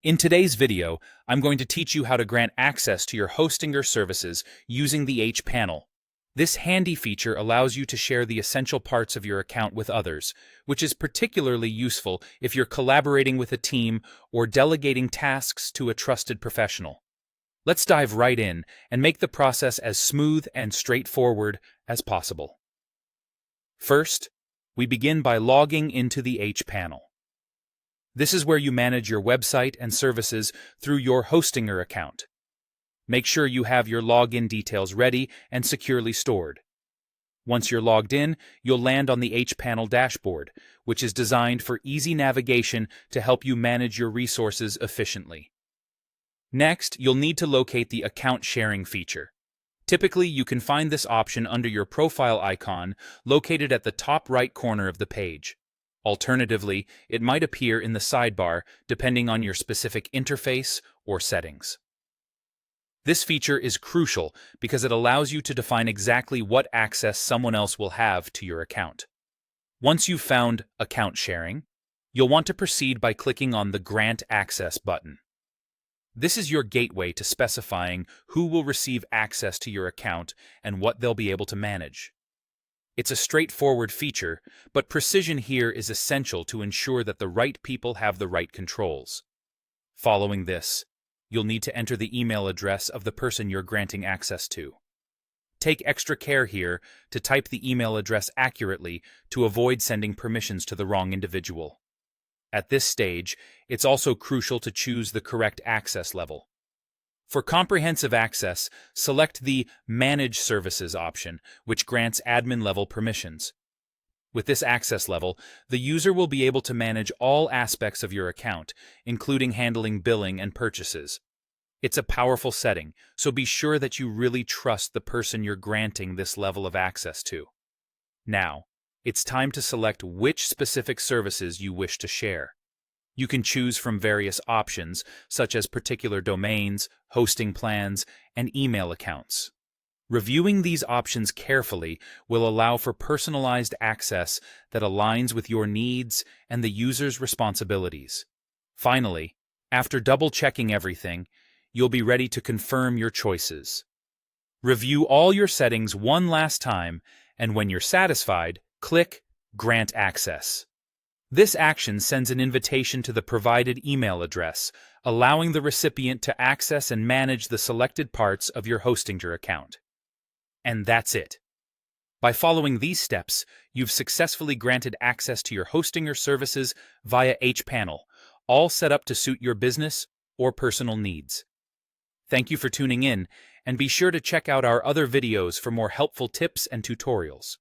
In today's video, I'm going to teach you how to grant access to your Hostinger services using the hPanel. This handy feature allows you to share the essential parts of your account with others, which is particularly useful if you're collaborating with a team or delegating tasks to a trusted professional. Let's dive right in and make the process as smooth and straightforward as possible. First, we begin by logging into the hPanel. This is where you manage your website and services through your Hostinger account. Make sure you have your login details ready and securely stored. Once you're logged in, you'll land on the hPanel dashboard, which is designed for easy navigation to help you manage your resources efficiently. Next, you'll need to locate the Account Sharing feature. Typically, you can find this option under your profile icon located at the top right corner of the page. Alternatively, it might appear in the sidebar depending on your specific interface or settings. This feature is crucial because it allows you to define exactly what access someone else will have to your account. Once you've found Account Sharing, you'll want to proceed by clicking on the Grant Access button. This is your gateway to specifying who will receive access to your account and what they'll be able to manage. It's a straightforward feature, but precision here is essential to ensure that the right people have the right controls. Following this, you'll need to enter the email address of the person you're granting access to. Take extra care here to type the email address accurately to avoid sending permissions to the wrong individual. At this stage, it's also crucial to choose the correct access level. For comprehensive access, select the Manage Services option, which grants admin-level permissions. With this access level, the user will be able to manage all aspects of your account, including handling billing and purchases. It's a powerful setting, so be sure that you really trust the person you're granting this level of access to. Now, it's time to select which specific services you wish to share. You can choose from various options, such as particular domains, hosting plans, and email accounts. Reviewing these options carefully will allow for personalized access that aligns with your needs and the user's responsibilities. Finally, after double-checking everything, you'll be ready to confirm your choices. Review all your settings one last time, and when you're satisfied, click Grant Access. This action sends an invitation to the provided email address, allowing the recipient to access and manage the selected parts of your Hostinger account. And that's it. By following these steps, you've successfully granted access to your Hostinger services via hPanel, all set up to suit your business or personal needs. Thank you for tuning in, and be sure to check out our other videos for more helpful tips and tutorials.